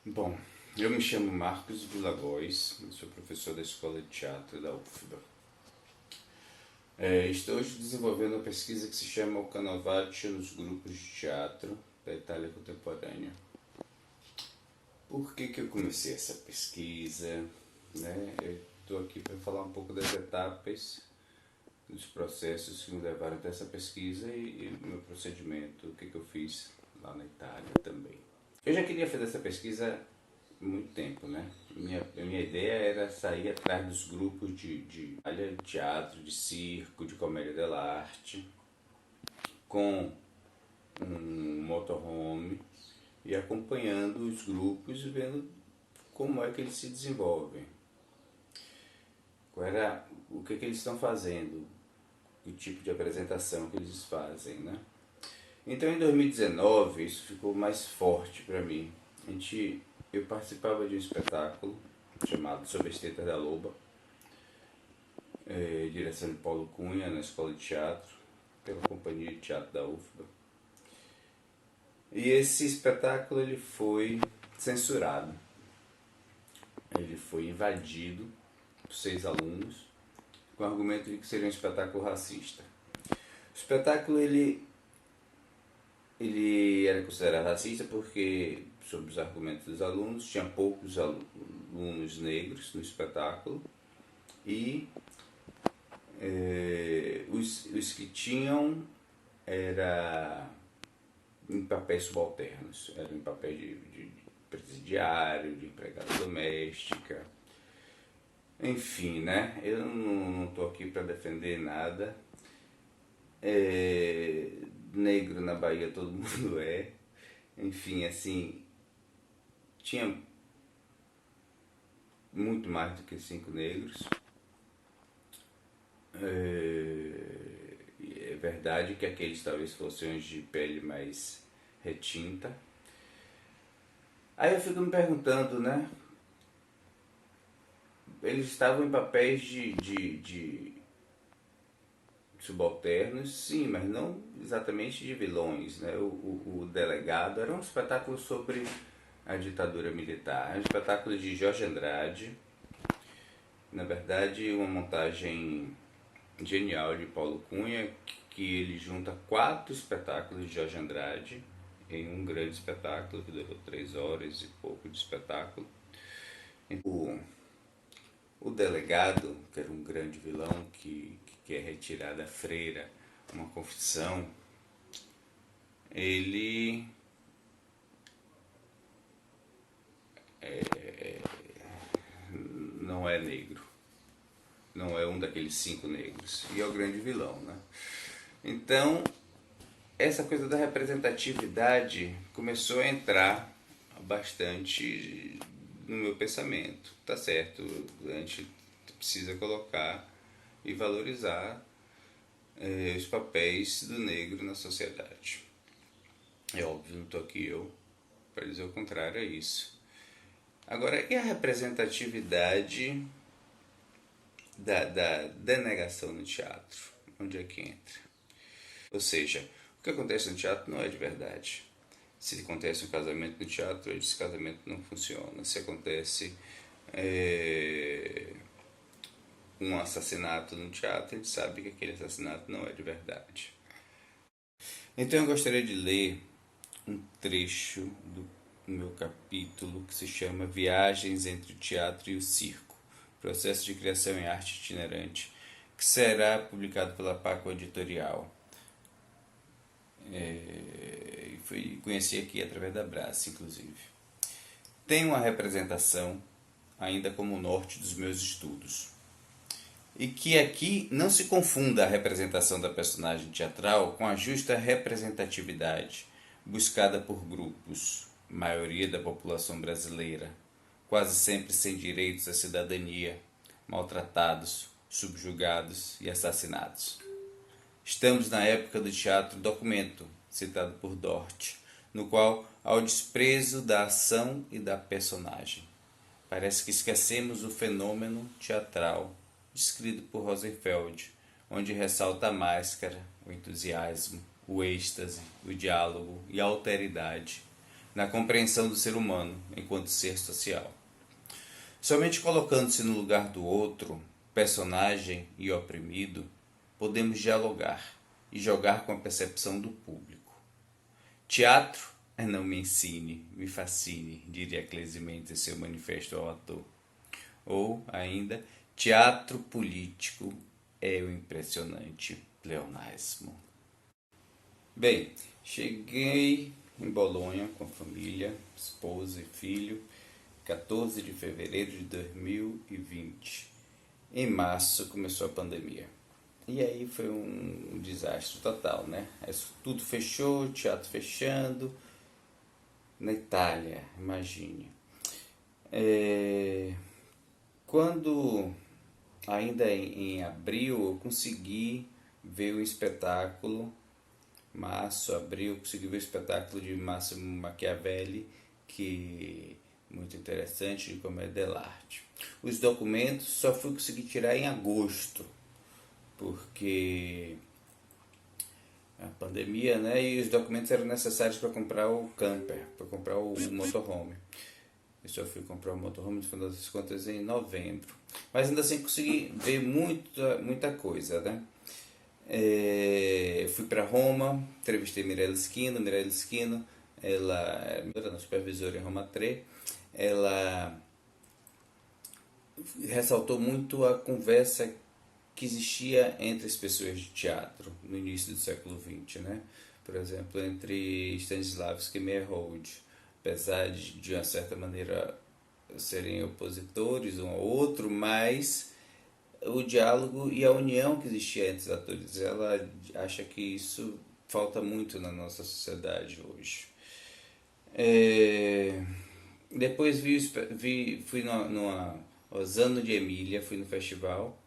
Bom, eu me chamo Marcos Vilagóis, sou professor da Escola de Teatro da UFBA. Estou hoje desenvolvendo uma pesquisa que se chama O Canovaccio nos grupos de teatro da Itália contemporânea. Por que eu comecei essa pesquisa? Eu estou aqui para falar um pouco das etapas, dos processos que me levaram até essa pesquisa e o meu procedimento, o que eu fiz lá na Itália também. Eu já queria fazer essa pesquisa há muito tempo, né? Minha ideia era sair atrás dos grupos de teatro, de circo, de comédia dell'arte, com um motorhome e acompanhando os grupos e vendo como é que eles se desenvolvem. O que eles estão fazendo, o tipo de apresentação que eles fazem, né? Então em 2019 isso ficou mais forte para mim. Eu participava de um espetáculo chamado Sob as Tetas da Loba, direção de Paulo Cunha, na Escola de Teatro, pela Companhia de Teatro da UFBA. E esse espetáculo ele foi censurado. Ele foi invadido por 6 alunos com o argumento de que seria um espetáculo racista. O espetáculo ele era considerado racista porque, sob os argumentos dos alunos, tinha poucos alunos negros no espetáculo e os que tinham era em papéis subalternos, eram em papéis de presidiário, de empregada doméstica, enfim, né? Eu não estou aqui para defender nada. Negro na Bahia todo mundo é. Enfim, assim, tinha muito mais do que 5 negros. É verdade que aqueles talvez fossem de pele mais retinta. Aí eu fico me perguntando, né? Eles estavam em papéis de subalternos, sim, mas não exatamente de vilões, né? O Delegado era um espetáculo sobre a ditadura militar, um espetáculo de Jorge Andrade, na verdade uma montagem genial de Paulo Cunha, que ele junta 4 espetáculos de Jorge Andrade em um grande espetáculo que durou 3 horas e pouco de espetáculo. O Delegado, que era um grande vilão que quer retirar da freira uma confissão, ele não é negro, não é um daqueles 5 negros, e é o grande vilão, né? Então, essa coisa da representatividade começou a entrar bastante no meu pensamento. Tá certo, a gente precisa colocar e valorizar os papéis do negro na sociedade. É óbvio, não estou aqui eu para dizer o contrário a isso. Agora, e a representatividade da denegação no teatro? Onde é que entra? Ou seja, o que acontece no teatro não é de verdade. Se acontece um casamento no teatro, esse casamento não funciona. Se acontece um assassinato no teatro, a gente sabe que aquele assassinato não é de verdade. Então eu gostaria de ler um trecho do meu capítulo que se chama Viagens entre o Teatro e o Circo, Processo de Criação em Arte Itinerante, que será publicado pela Paco Editorial. Conheci aqui através da Brás, inclusive. Tem uma representação ainda como o norte dos meus estudos. E que aqui não se confunda a representação da personagem teatral com a justa representatividade buscada por grupos, maioria da população brasileira, quase sempre sem direitos à cidadania, maltratados, subjugados e assassinados. Estamos na época do teatro documento, citado por Dort, no qual há o desprezo da ação e da personagem. Parece que esquecemos o fenômeno teatral descrito por Rosenfeld, onde ressalta a máscara, o entusiasmo, o êxtase, o diálogo e a alteridade, na compreensão do ser humano enquanto ser social. Somente colocando-se no lugar do outro, personagem e oprimido, podemos dialogar e jogar com a percepção do público. Teatro é não me ensine, me fascine, diria Clesimento em seu manifesto ao ator. Ou, ainda, teatro político é o impressionante pleonasmo. Bem, cheguei em Bolonha com a família, esposa e filho, 14 de fevereiro de 2020. Em março começou a pandemia. E aí foi um desastre total, né? Tudo fechou, teatro fechando. Na Itália, imagine. Quando, ainda em abril, eu consegui ver o espetáculo, março, abril, consegui ver o espetáculo de Massimo Machiavelli, que muito interessante, de comédia dell'arte. Os documentos só fui conseguir tirar em agosto, porque a pandemia, né? E os documentos eram necessários para comprar o camper, para comprar o motorhome. Eu só fui comprar o motorhome, no final das contas, em novembro. Mas ainda assim consegui ver muita coisa, né? Fui para Roma, entrevistei Mirella Schino, ela era supervisora em Roma 3, ela ressaltou muito a conversa que existia entre as pessoas de teatro no início do século XX, né? Por exemplo, entre Stanislavski e Meyerhold, apesar de uma certa maneira serem opositores um ao outro, mas o diálogo e a união que existia entre os atores, ela acha que isso falta muito na nossa sociedade hoje. Depois fui numa Osano de Emília, fui no festival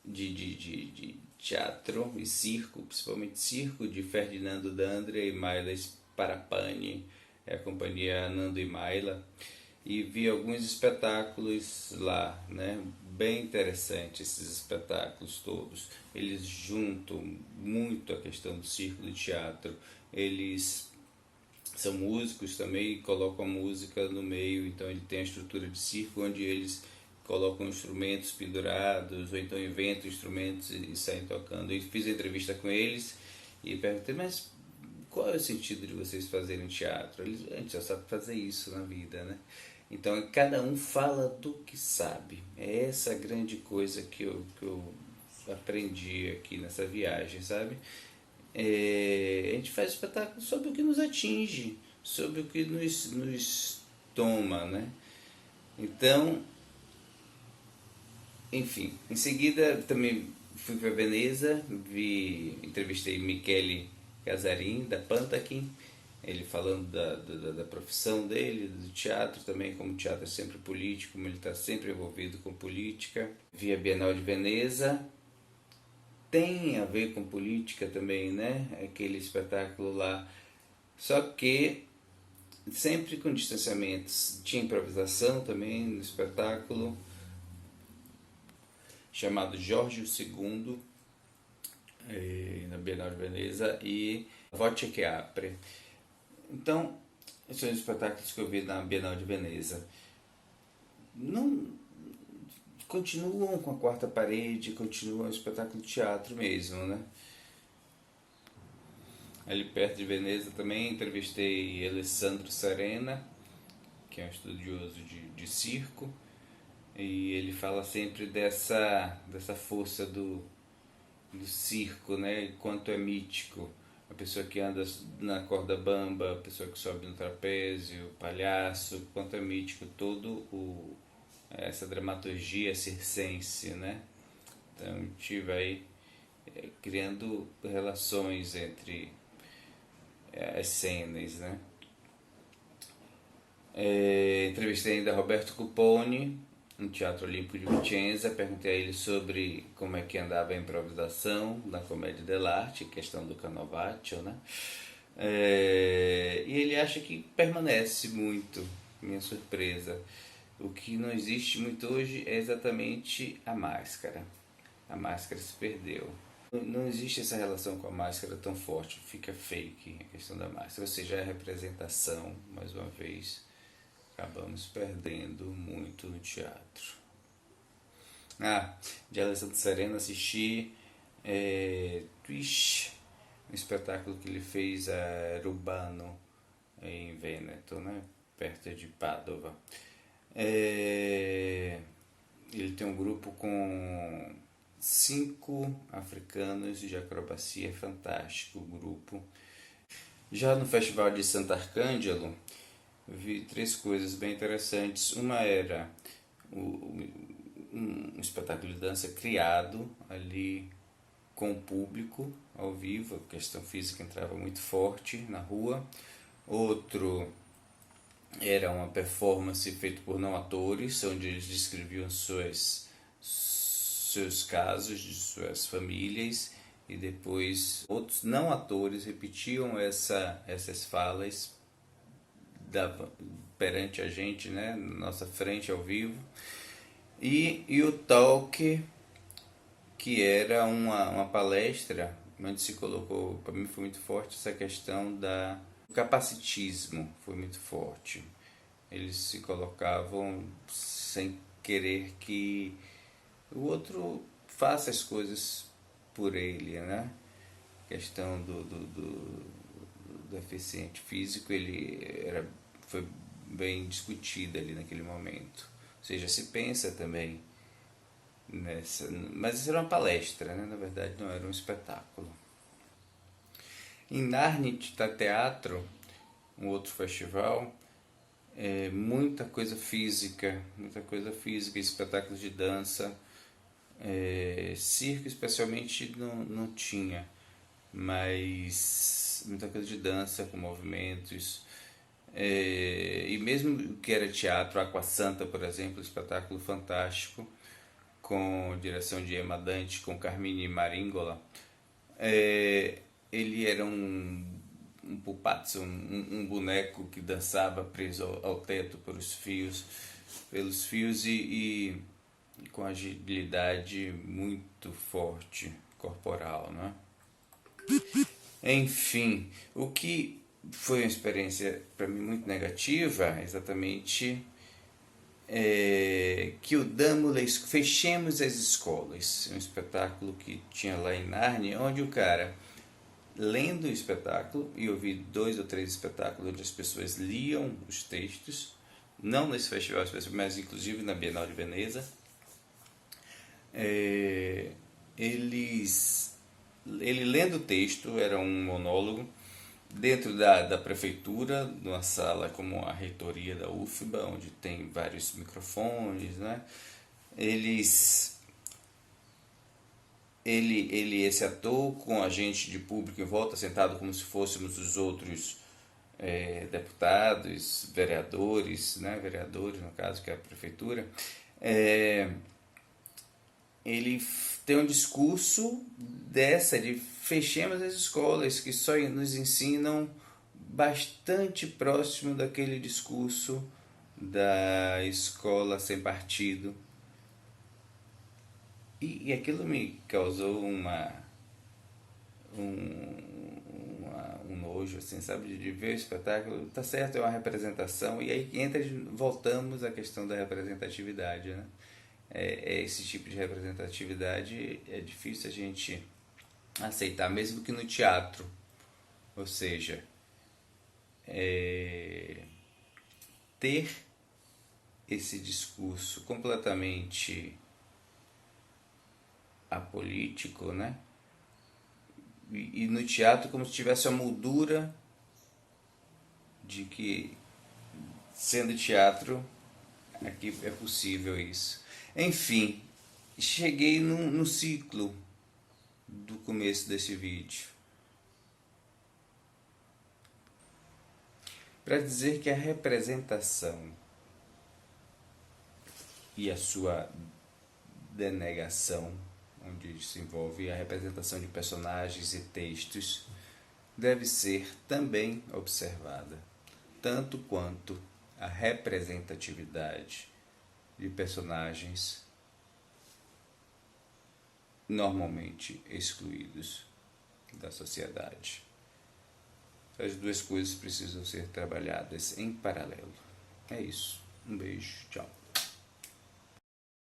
de teatro e circo, principalmente circo, de Ferdinando D'Andrea e Maila Sparapani, a companhia Nando e Maila, e vi alguns espetáculos lá, né? Bem interessantes esses espetáculos todos. Eles juntam muito a questão do circo, do teatro. Eles são músicos também e colocam a música no meio, então ele tem a estrutura de circo onde eles colocam instrumentos pendurados ou então inventam instrumentos e saem tocando. Eu fiz a entrevista com eles e perguntei, mas qual é o sentido de vocês fazerem teatro? A gente já sabe fazer isso na vida, né? Então cada um fala do que sabe. É essa grande coisa que eu aprendi aqui nessa viagem, sabe? A gente faz espetáculo sobre o que nos atinge, sobre o que nos toma, né? Então, enfim, em seguida também fui para Veneza, entrevistei Michele Casarin, da Pantakin, ele falando da profissão dele, do teatro também, como o teatro é sempre político, como ele está sempre envolvido com política. Vi a Bienal de Veneza, tem a ver com política também, né? Aquele espetáculo lá, só que sempre com distanciamentos. Tinha improvisação também no espetáculo, chamado Jorge II, na Bienal de Veneza, e Voce che Apre. Então, esses são os espetáculos que eu vi na Bienal de Veneza. Não continuam com a quarta parede, continuam o espetáculo de teatro mesmo, né? Ali perto de Veneza também entrevistei Alessandro Serena, que é um estudioso de circo, e ele fala sempre dessa força do circo, né? Quanto é mítico. A pessoa que anda na corda bamba, a pessoa que sobe no trapézio, o palhaço, quanto é mítico essa dramaturgia circense, né? Então a gente vai criando relações entre as cenas, né? Entrevistei ainda Roberto Cuponi no Teatro Olímpico de Vicenza, perguntei a ele sobre como é que andava a improvisação na comédia dell'arte, questão do Canovaccio, né? E ele acha que permanece muito, minha surpresa. O que não existe muito hoje é exatamente a máscara. A máscara se perdeu. Não existe essa relação com a máscara tão forte, fica fake a questão da máscara, ou seja, a representação, mais uma vez, acabamos perdendo muito no teatro. De Alessandro Sereno assisti Twitch, um espetáculo que ele fez a Urbano em Vêneto, né? Perto de Padova. Ele tem um grupo com 5 africanos de acrobacia, fantástico o grupo. Já no Festival de Sant'Arcangelo, vi 3 coisas bem interessantes. Uma era um espetáculo de dança criado ali com o público ao vivo, a questão física entrava muito forte na rua. Outro era uma performance feita por não atores, onde eles descreviam seus casos, de suas famílias, e depois outros não atores repetiam essas falas perante a gente, né, na nossa frente ao vivo. E o talk, que era uma palestra onde se colocou, para mim foi muito forte essa questão do capacitismo, foi muito forte. Eles se colocavam sem querer que o outro faça as coisas por ele, né? A questão do deficiente físico, foi bem discutida ali naquele momento. Ou seja, se pensa também nessa, mas isso era uma palestra, né? Na verdade não era um espetáculo. Em Narnit Teatro, um outro festival, muita coisa física, espetáculos de dança, circo especialmente não tinha, mas muita coisa de dança com movimentos, e mesmo que era teatro, Aqua Santa, por exemplo, espetáculo fantástico, com direção de Emma Dante, com Carmine Maringola. Ele era um pupazzo, um boneco que dançava preso ao teto pelos fios e com agilidade muito forte corporal, né? Enfim, o que foi uma experiência para mim muito negativa, exatamente, que o Damulus Fechemos as Escolas, um espetáculo que tinha lá em Nárnia, onde o cara, lendo o espetáculo, e eu vi 2 ou 3 espetáculos onde as pessoas liam os textos, não nesse festival, mas inclusive na Bienal de Veneza, ele lendo o texto, era um monólogo, dentro da prefeitura, numa sala como a reitoria da UFBA, onde tem vários microfones, né? Esse ator com a gente de público em volta, sentado como se fôssemos os outros deputados, vereadores, né? Vereadores no caso, que é a prefeitura, ele tem um discurso de fechemos as escolas, que só nos ensinam bastante próximo daquele discurso da escola sem partido. E aquilo me causou um nojo, assim, sabe, de ver o espetáculo. Tá certo, é uma representação, e aí voltamos à questão da representatividade, né? Esse tipo de representatividade é difícil a gente aceitar, mesmo que no teatro. Ou seja, ter esse discurso completamente apolítico, né? E no teatro como se tivesse a moldura de que, sendo teatro, aqui é possível isso. Enfim, cheguei no ciclo do começo desse vídeo para dizer que a representação e a sua denegação, onde se envolve a representação de personagens e textos, deve ser também observada, tanto quanto a representatividade de personagens normalmente excluídos da sociedade. As duas coisas precisam ser trabalhadas em paralelo. É isso. Um beijo. Tchau.